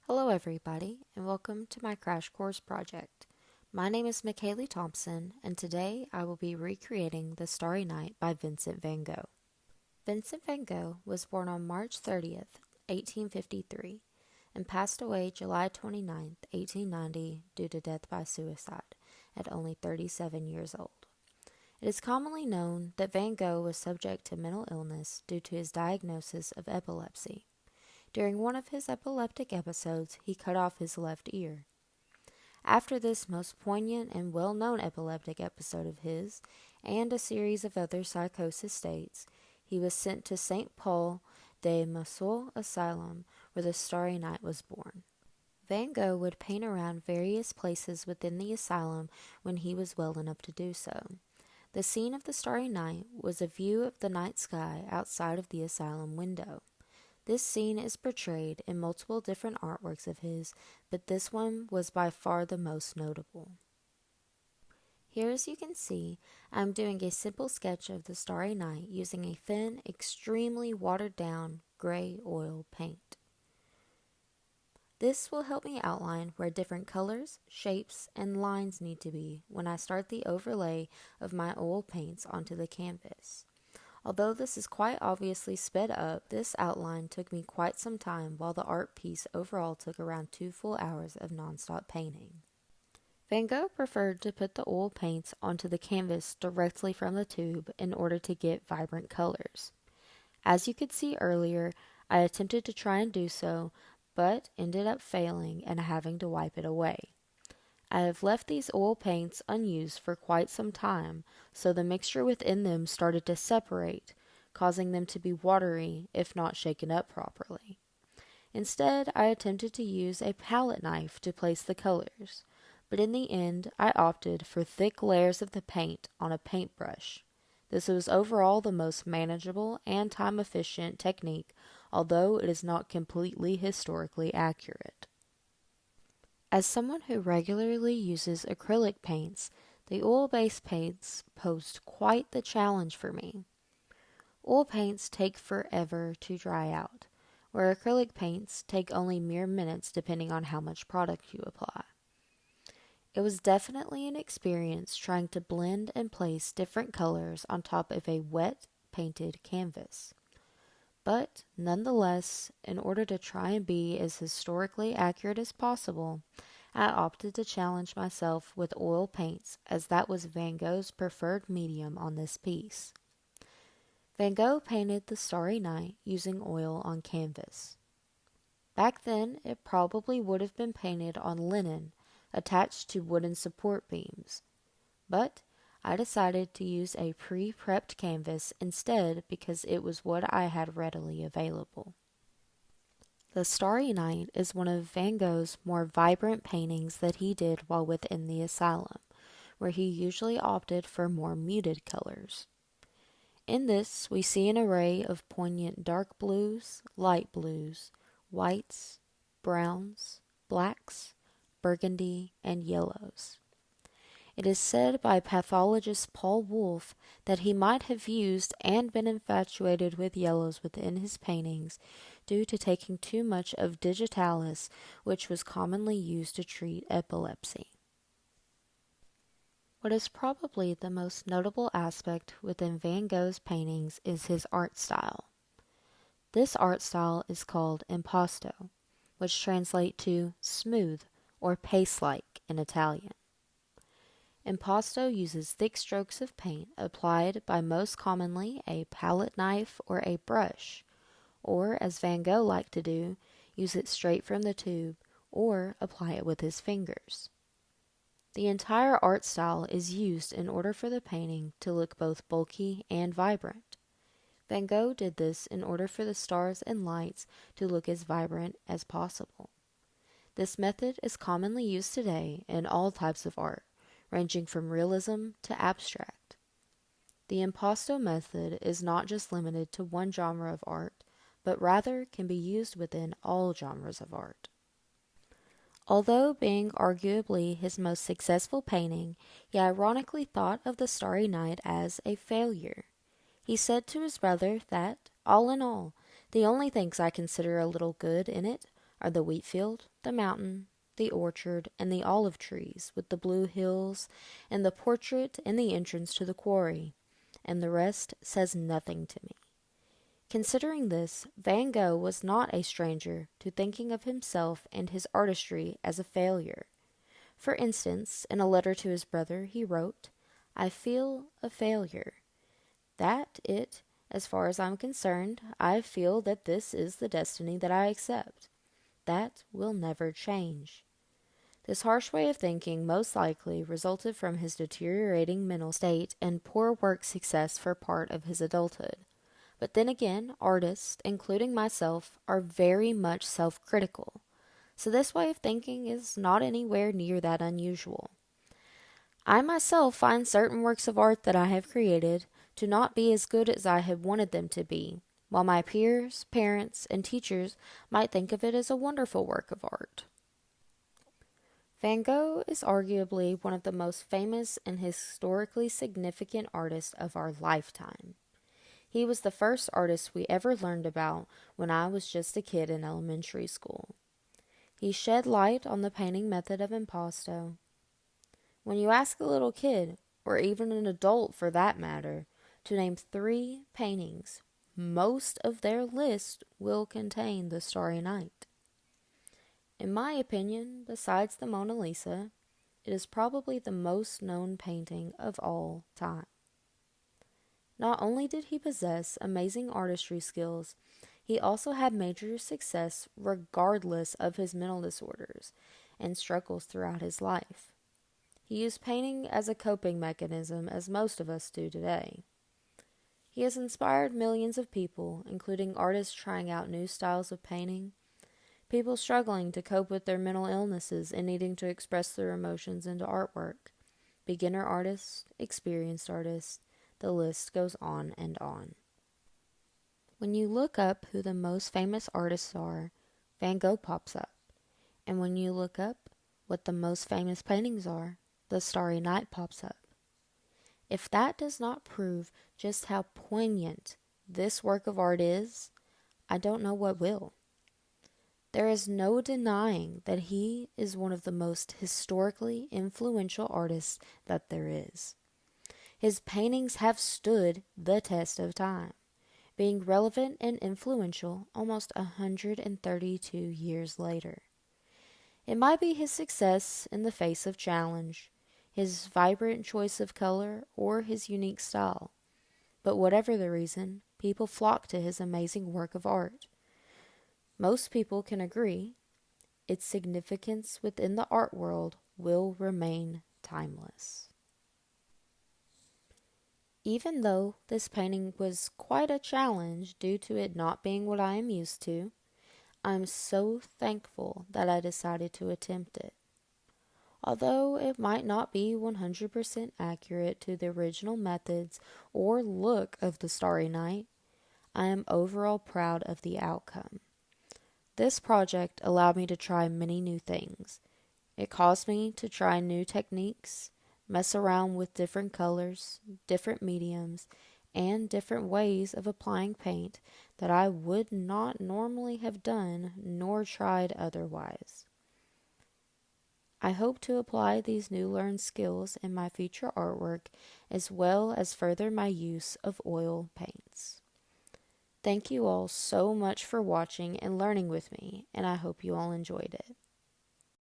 Hello everybody, and welcome to my Crash Course project. My name is McKaylee Thompson, and today I will be recreating The Starry Night by Vincent van Gogh. Vincent van Gogh was born on March 30th, 1853, and passed away July 29th, 1890 due to death by suicide at only 37 years old. It is commonly known that Van Gogh was subject to mental illness due to his diagnosis of epilepsy. During one of his epileptic episodes, he cut off his left ear. After this most poignant and well-known epileptic episode of his, and a series of other psychosis states, he was sent to St. Paul de Massol Asylum, where the Starry Night was born. Van Gogh would paint around various places within the asylum when he was well enough to do so. The scene of the Starry Night was a view of the night sky outside of the asylum window. This scene is portrayed in multiple different artworks of his, but this one was by far the most notable. Here, as you can see, I'm doing a simple sketch of the Starry Night using a thin, extremely watered down gray oil paint. This will help me outline where different colors, shapes, and lines need to be when I start the overlay of my oil paints onto the canvas. Although this is quite obviously sped up, this outline took me quite some time, while the art piece overall took around 2 full hours of nonstop painting. Van Gogh preferred to put the oil paints onto the canvas directly from the tube in order to get vibrant colors. As you could see earlier, I attempted to try and do so, but ended up failing and having to wipe it away. I have left these oil paints unused for quite some time, so the mixture within them started to separate, causing them to be watery if not shaken up properly. Instead, I attempted to use a palette knife to place the colors, but in the end, I opted for thick layers of the paint on a paintbrush. This was overall the most manageable and time-efficient technique, although it is not completely historically accurate. As someone who regularly uses acrylic paints, the oil-based paints posed quite the challenge for me. Oil paints take forever to dry out, where acrylic paints take only mere minutes depending on how much product you apply. It was definitely an experience trying to blend and place different colors on top of a wet, painted canvas. But, nonetheless, in order to try and be as historically accurate as possible, I opted to challenge myself with oil paints, as that was Van Gogh's preferred medium on this piece. Van Gogh painted the Starry Night using oil on canvas. Back then, it probably would have been painted on linen, attached to wooden support beams. But I decided to use a pre-prepped canvas instead because it was what I had readily available. The Starry Night is one of Van Gogh's more vibrant paintings that he did while within the asylum, where he usually opted for more muted colors. In this, we see an array of poignant dark blues, light blues, whites, browns, blacks, burgundy, and yellows. It is said by pathologist Paul Wolfe that he might have used and been infatuated with yellows within his paintings due to taking too much of digitalis, which was commonly used to treat epilepsy. What is probably the most notable aspect within Van Gogh's paintings is his art style. This art style is called impasto, which translates to smooth or paste-like in Italian. Impasto uses thick strokes of paint applied by most commonly a palette knife or a brush, or as Van Gogh liked to do, use it straight from the tube or apply it with his fingers. The entire art style is used in order for the painting to look both bulky and vibrant. Van Gogh did this in order for the stars and lights to look as vibrant as possible. This method is commonly used today in all types of art, ranging from realism to abstract. The impasto method is not just limited to one genre of art, but rather can be used within all genres of art. Although being arguably his most successful painting, he ironically thought of the Starry Night as a failure. He said to his brother that, all in all, the only things I consider a little good in it are the wheat field, the mountain, the orchard, and the olive trees, with the blue hills, and the portrait and the entrance to the quarry, and the rest says nothing to me. Considering this, Van Gogh was not a stranger to thinking of himself and his artistry as a failure. For instance, in a letter to his brother, he wrote, "I feel a failure. As far as I'm concerned, I feel that this is the destiny that I accept. That will never change." This harsh way of thinking most likely resulted from his deteriorating mental state and poor work success for part of his adulthood. But then again, artists, including myself, are very much self-critical, so this way of thinking is not anywhere near that unusual. I myself find certain works of art that I have created to not be as good as I had wanted them to be, while my peers, parents, and teachers might think of it as a wonderful work of art. Van Gogh is arguably one of the most famous and historically significant artists of our lifetime. He was the first artist we ever learned about when I was just a kid in elementary school. He shed light on the painting method of impasto. When you ask a little kid, or even an adult for that matter, to name 3 paintings, most of their list will contain the Starry Night. In my opinion, besides the Mona Lisa, it is probably the most known painting of all time. Not only did he possess amazing artistry skills, he also had major success regardless of his mental disorders and struggles throughout his life. He used painting as a coping mechanism, as most of us do today. He has inspired millions of people, including artists trying out new styles of painting, people struggling to cope with their mental illnesses and needing to express their emotions into artwork, beginner artists, experienced artists, the list goes on and on. When you look up who the most famous artists are, Van Gogh pops up. And when you look up what the most famous paintings are, the Starry Night pops up. If that does not prove just how poignant this work of art is, I don't know what will. There is no denying that he is one of the most historically influential artists that there is. His paintings have stood the test of time, being relevant and influential almost 132 years later. It might be his success in the face of challenge, his vibrant choice of color, or his unique style. But whatever the reason, people flock to his amazing work of art. Most people can agree its significance within the art world will remain timeless. Even though this painting was quite a challenge due to it not being what I am used to, I'm so thankful that I decided to attempt it. Although it might not be 100% accurate to the original methods or look of the Starry Night, I am overall proud of the outcome. This project allowed me to try many new things. It caused me to try new techniques, mess around with different colors, different mediums, and different ways of applying paint that I would not normally have done nor tried otherwise. I hope to apply these new learned skills in my future artwork as well as further my use of oil paints. Thank you all so much for watching and learning with me, and I hope you all enjoyed it.